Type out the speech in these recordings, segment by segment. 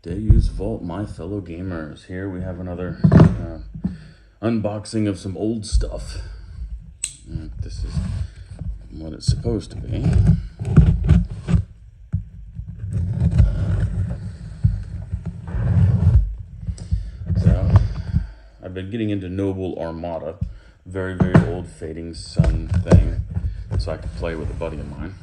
Deus Vault, my fellow gamers. Here we have another unboxing of some old stuff. This is what it's supposed to be. So, I've been getting into Noble Armada. Very, very old Fading Sun thing. So I could play with a buddy of mine.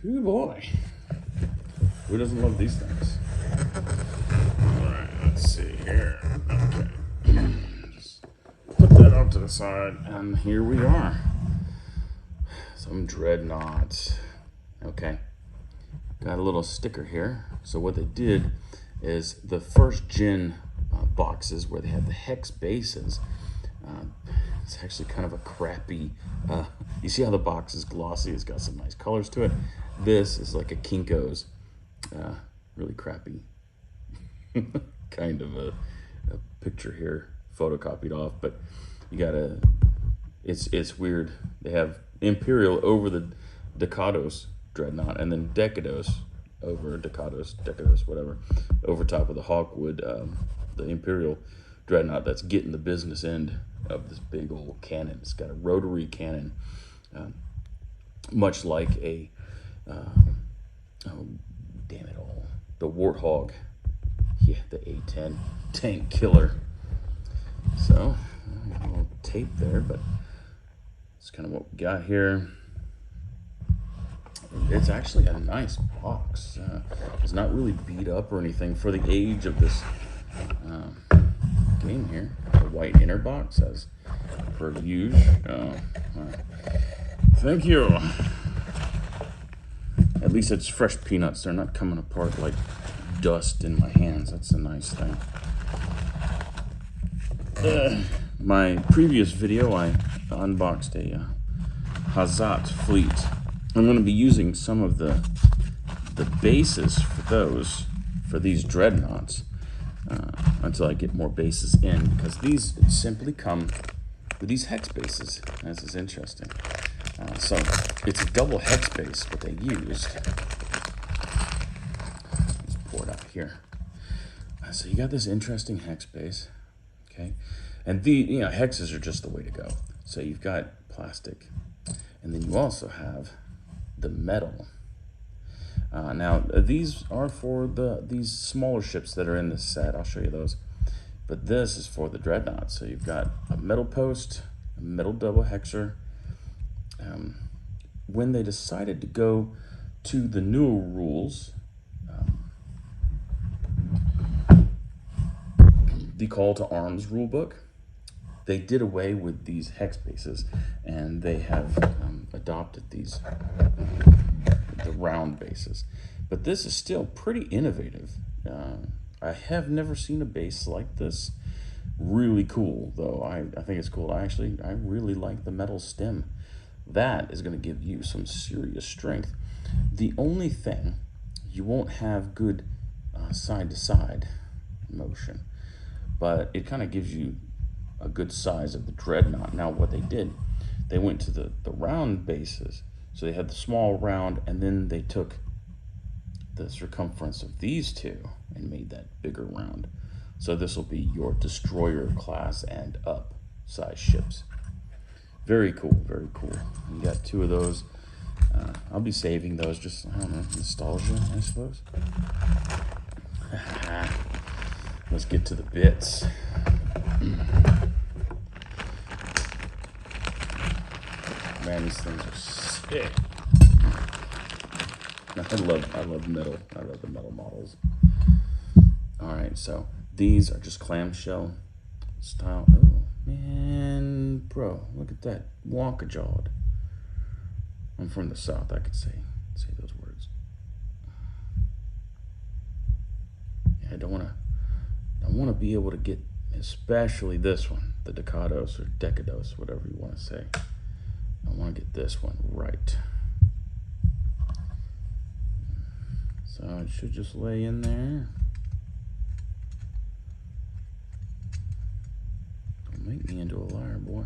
Ooh boy. Who doesn't love these things? Alright, let's see here. Okay. Just put that off to the side, and here we are. Some Dreadnoughts. Okay. Got a little sticker here. So what they did is the first gen boxes where they had the hex bases. It's actually kind of a crappy, you see how the box is glossy, it's got some nice colors to it. This is like a Kinko's, really crappy kind of a picture here, photocopied off, but you gotta, it's weird. They have Imperial over the Decados Dreadnought, and then Decados over Decados, whatever, over top of the Hawkwood, the Imperial Dreadnought that's getting the business end of this big old cannon. It's got a rotary cannon, much like a, oh damn it all, the Warthog, yeah, the A10 tank killer. So, a little tape there, but it's kind of what we got here. It's actually a nice box. It's not really beat up or anything for the age of this game here. The white inner box as per usual. Thank you. At least it's fresh peanuts. They're not coming apart like dust in my hands. That's a nice thing. My previous video, I unboxed a Hazat fleet. I'm going to be using some of the bases for these Dreadnoughts until I get more bases in, because these simply come with these hex bases. This is interesting. So it's a double hex base what they used. Let's pour it out here. So you got this interesting hex base, okay? And the hexes are just the way to go. So you've got plastic, and then you also have the metal. Now these are for these smaller ships that are in this set. I'll show you those. But this is for the Dreadnought. So you've got a metal post, a metal double hexer. When they decided to go to the newer rules, the Call to Arms rulebook, they did away with these hex bases, and they have adopted these the round bases. But this is still pretty innovative. I have never seen a base like this. Really cool, though. I think it's cool. I really like the metal stem. That is going to give you some serious strength. The only thing, you won't have good side-to-side motion, but it kind of gives you a good size of the Dreadnought. Now what they did, they went to the round bases. So they had the small round, and then they took the circumference of these two and made that bigger round. So this will be your destroyer class and up size ships. Very cool, very cool. You got two of those. I'll be saving those, just, I don't know, nostalgia, I suppose. Let's get to the bits. Man, these things are sick. I love metal. I love the metal models. All right, so these are just clamshell style. Oh man, bro, look at that, wonka jawed. I'm from the South. I could say those words. Yeah, I don't want to be able to get, especially this one, the Decados or Decados, whatever you want to say. I want to get this one right. So it should just lay in there. Don't make me into a liar, boy.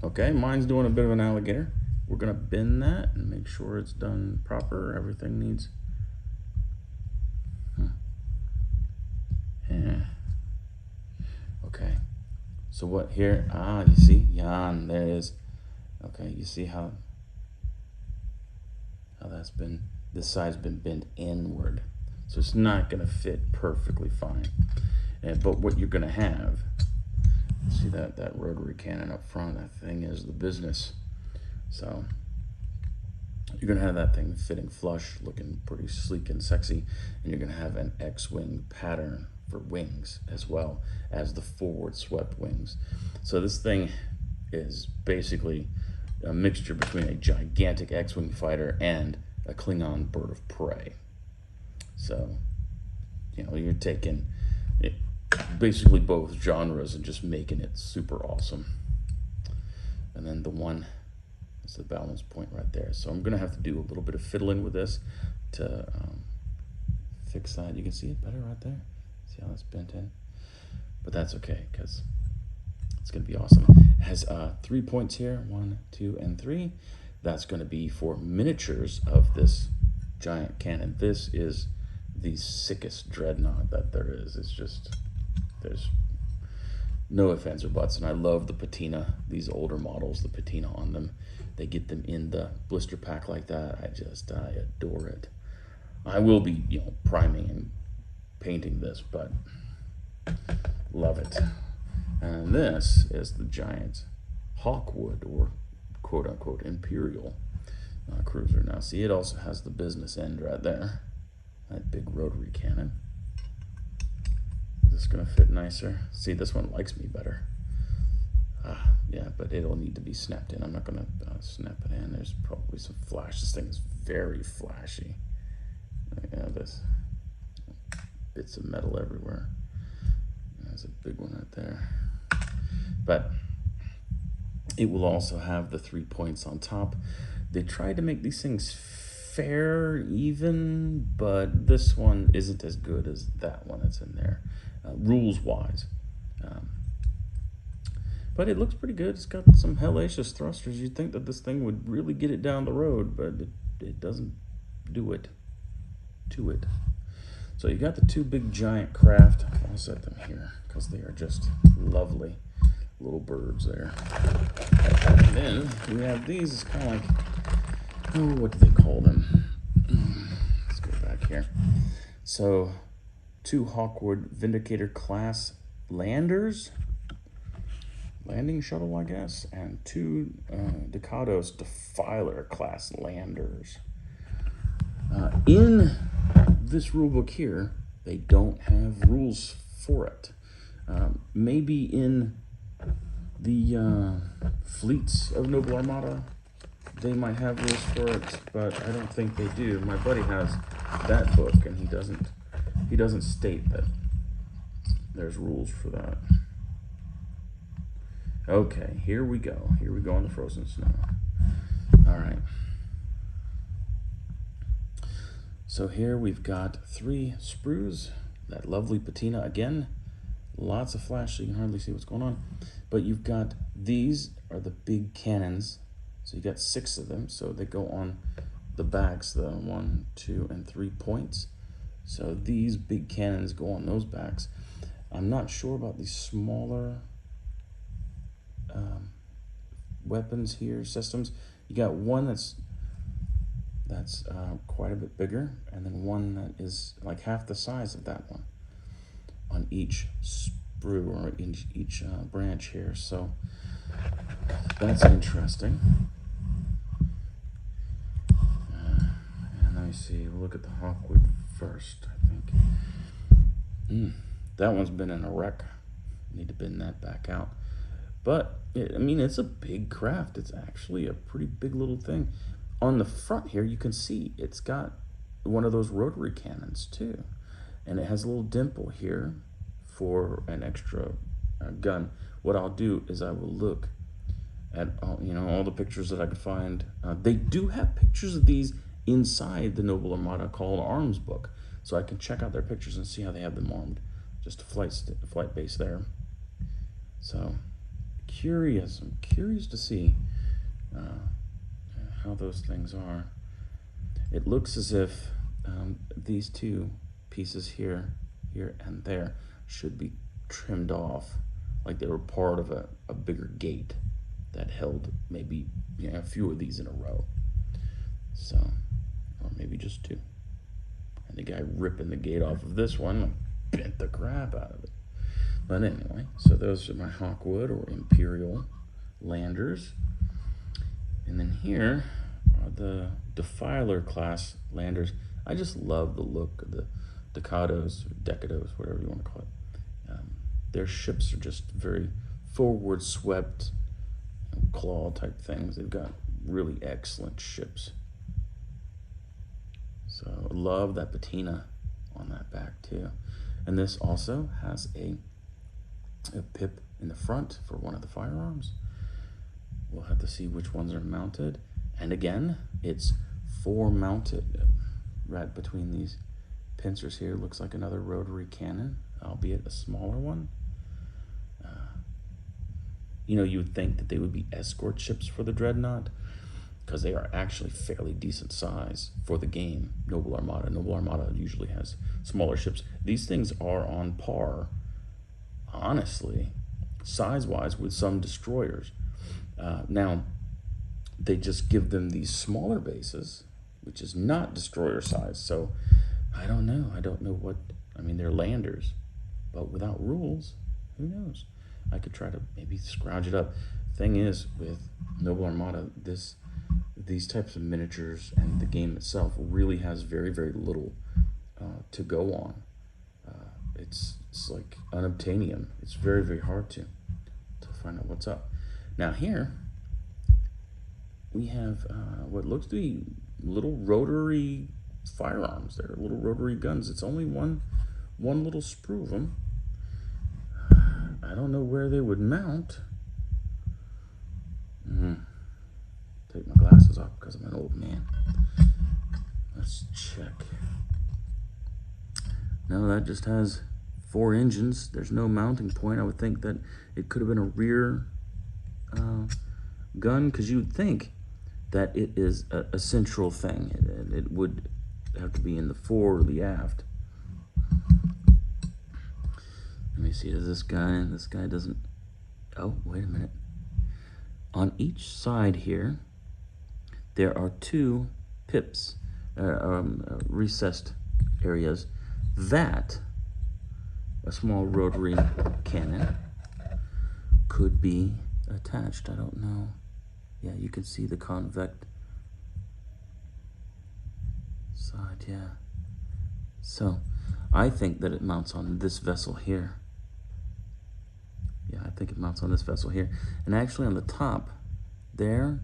Okay, mine's doing a bit of an alligator. we're gonna bend that and make sure it's done proper. Everything needs, yeah. Okay, so what here, you see, Jan, there it is. Okay, you see how that's been, this side's been bent inward. So it's not gonna fit perfectly fine. But what you're gonna have, see that rotary cannon up front, that thing is the business. So you're gonna have that thing fitting flush, looking pretty sleek and sexy, and you're gonna have an X-wing pattern for wings as well as the forward swept wings. So this thing is basically a mixture between a gigantic X-wing fighter and a Klingon bird of prey. So, you know, you're taking basically both genres and just making it super awesome. And then the one is the balance point right there. So I'm gonna have to do a little bit of fiddling with this to fix that. You can see it better right there. See how that's bent in? But that's okay, because it's gonna be awesome. It has 3 points here, 1, 2, and 3. That's gonna be for miniatures of this giant cannon. This is the sickest Dreadnought that there is. It's just, there's no ifs, ands, or buts. And I love the patina, these older models, the patina on them. They get them in the blister pack like that. I adore it. I will be, you know, priming and painting this, but love it. And this is the giant Hawkwood, or quote unquote Imperial cruiser. Now see, it also has the business end right there, that big rotary cannon. Is this gonna fit nicer? See, this one likes me better. Yeah, but it'll need to be snapped in. I'm not gonna snap it in. There's probably some flash. This thing is very flashy. Yeah, this bits of metal everywhere. There's a big one right there. But it will also have the 3 points on top. They tried to make these things fair, even, but this one isn't as good as that one that's in there, rules-wise. But it looks pretty good. It's got some hellacious thrusters. You'd think that this thing would really get it down the road, but it doesn't do it to it. So you got the two big giant craft. I'll set them here because they are just lovely little birds there. And then we have these. It's kind of like, oh, what do they call them? Let's go back here. So 2 Hawkwood Vindicator class landers, landing shuttle, I guess, and 2 Ducados Defiler class landers. In this rulebook here, they don't have rules for it. Maybe in the fleets of Noble Armada, they might have rules for it, but I don't think they do. My buddy has that book, and he doesn't state that there's rules for that. Okay, here we go. Here we go on the frozen snow. All right. So here we've got 3 sprues, that lovely patina again. Lots of flash so you can hardly see what's going on. But you've got, these are the big cannons. So you got 6 of them. So they go on the backs, the 1, 2, and 3 points. So these big cannons go on those backs. I'm not sure about these smaller weapons here, systems. You got one that's quite a bit bigger, and then one that is like half the size of that one on each sprue, or in each branch here. So that's interesting. And let me see, we'll look at the Hawkwood first, I think. That one's been in a wreck. Need to bend that back out. But, I mean, it's a big craft. It's actually a pretty big little thing. On the front here, you can see it's got one of those rotary cannons too. And it has a little dimple here for an extra gun. What I'll do is I will look at all the pictures that I could find. They do have pictures of these inside the Noble Armada called Arms book. So I can check out their pictures and see how they have them armed. Just a flight base there. So, I'm curious to see. how those things are. It looks as if these two pieces here and there should be trimmed off, like they were part of a bigger gate that held maybe a few of these in a row. So, or maybe just two. And the guy ripping the gate off of this one bent the crap out of it. But anyway, so those are my Hawkwood or Imperial Landers. And then here are the Defiler class Landers. I just love the look of the Decados, or Decados, whatever you want to call it. Their ships are just very forward swept, claw type things. They've got really excellent ships. So I love that patina on that back too. And this also has a pip in the front for one of the firearms. We'll have to see which ones are mounted. And again, it's 4 mounted right between these pincers here. Looks like another rotary cannon, albeit a smaller one. You would think that they would be escort ships for the Dreadnought, because they are actually fairly decent size for the game. Noble Armada usually has smaller ships. These things are on par, honestly, size-wise, with some destroyers. Now, they just give them these smaller bases, which is not destroyer size. So I don't know what, they're landers, but without rules, who knows? I could try to maybe scrounge it up. Thing is, with Noble Armada, these types of miniatures and the game itself really has very, very little to go on. It's like unobtainium. It's very, very hard to find out what's up. Now here, we have what looks to be little rotary firearms. They're little rotary guns. It's only one little sprue of them. I don't know where they would mount. Take my glasses off because I'm an old man. Let's check. No, that just has 4 engines. There's no mounting point. I would think that it could have been a rear gun, because you would think that it is a central thing. It would have to be in the fore or the aft. Let me see, does this guy doesn't, oh, wait a minute. On each side here, there are 2 pips, recessed areas that a small rotary cannon could be attached. I don't know. Yeah, you can see the convex side, yeah. So, I think that it mounts on this vessel here. Yeah, I think it mounts on this vessel here. And actually on the top, there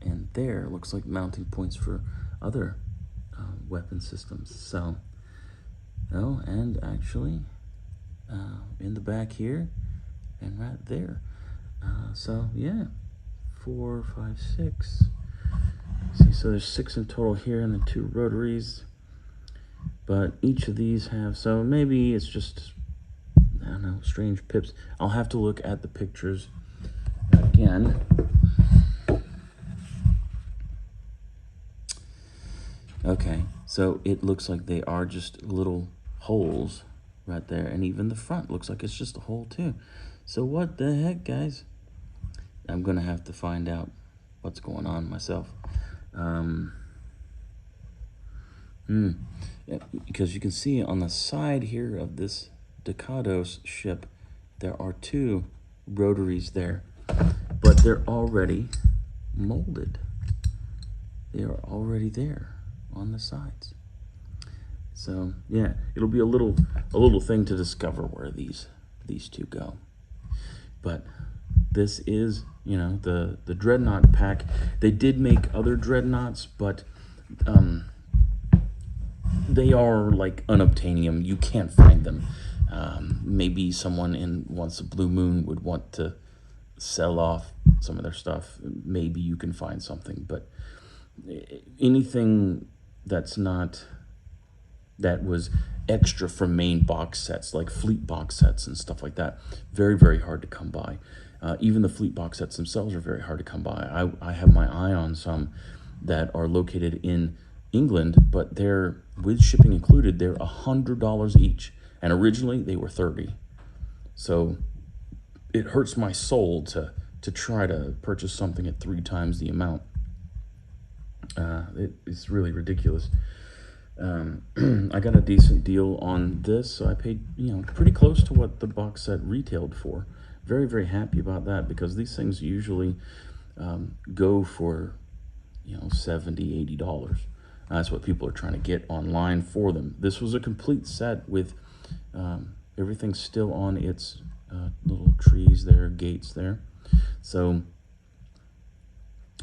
and there, looks like mounting points for other weapon systems. So, oh, and actually in the back here and right there. So, yeah, 4, 5, 6. See, so there's 6 in total here, and then 2 rotaries. But each of these have, so maybe it's just, I don't know, strange pips. I'll have to look at the pictures again. Okay, so it looks like they are just little holes right there, and even the front looks like it's just a hole too. So what the heck, guys? I'm gonna have to find out what's going on myself. Because you can see on the side here of this Decados ship, there are 2 rotaries there, but they're already molded. They are already there on the sides. So yeah, it'll be a little thing to discover where these 2 go. But this is, the Dreadnought pack. They did make other Dreadnoughts, but they are like unobtainium. You can't find them. Maybe someone in Once a Blue Moon would want to sell off some of their stuff. Maybe you can find something, but anything that was extra from main box sets, like fleet box sets and stuff like that, very, very hard to come by. Even the fleet box sets themselves are very hard to come by. I have my eye on some that are located in England, but they're, with shipping included, they're $100 each. And originally they were $30. So it hurts my soul to try to purchase something at 3 times the amount. It's really ridiculous. I got a decent deal on this, so I paid, pretty close to what the box set retailed for. Very, very happy about that, because these things usually go for, $70, $80. That's what people are trying to get online for them. This was a complete set with everything still on its little trees there, gates there. So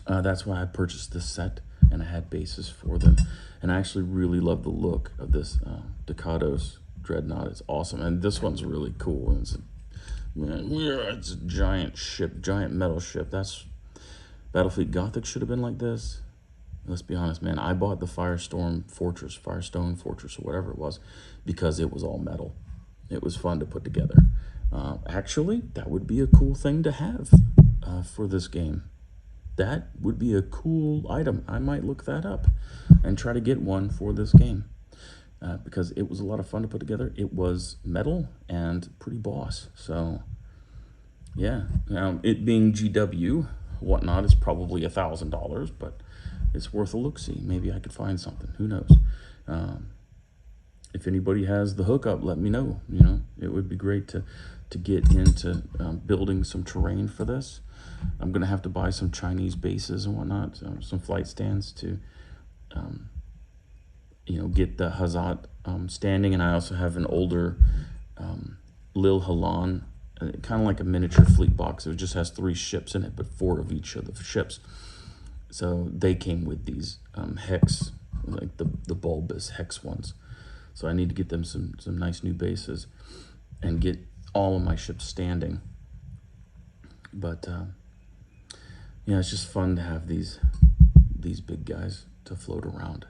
that's why I purchased this set, and I had bases for them. And I actually really love the look of this Ducados Dreadnought. It's awesome. And this one's really cool. It's a giant ship, giant metal ship. That's Battlefleet Gothic should have been like this. Let's be honest, man. I bought the Firestone Fortress, or whatever it was, because it was all metal. It was fun to put together. Actually, that would be a cool thing to have for this game. That would be a cool item. I might look that up and try to get one for this game, because it was a lot of fun to put together. It was metal and pretty boss. So yeah, now it being GW, whatnot, is probably $1,000, but it's worth a look-see. Maybe I could find something. Who knows? If anybody has the hookup, let me know. It would be great to get into building some terrain for this. I'm gonna have to buy some Chinese bases and whatnot, some flight stands to, get the Hazat standing. And I also have an older Lil Halan, kind of like a miniature fleet box. It just has 3 ships in it, but 4 of each of the ships. So they came with these hex, like the bulbous hex ones. So I need to get them some nice new bases and get all of my ships standing. But yeah, it's just fun to have these big guys to float around.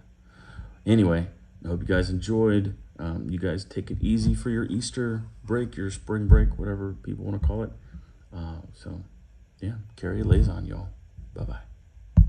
Anyway, I hope you guys enjoyed. You guys take it easy for your Easter break, your spring break, whatever people want to call it. So yeah, carry a lays on, y'all. Bye-bye.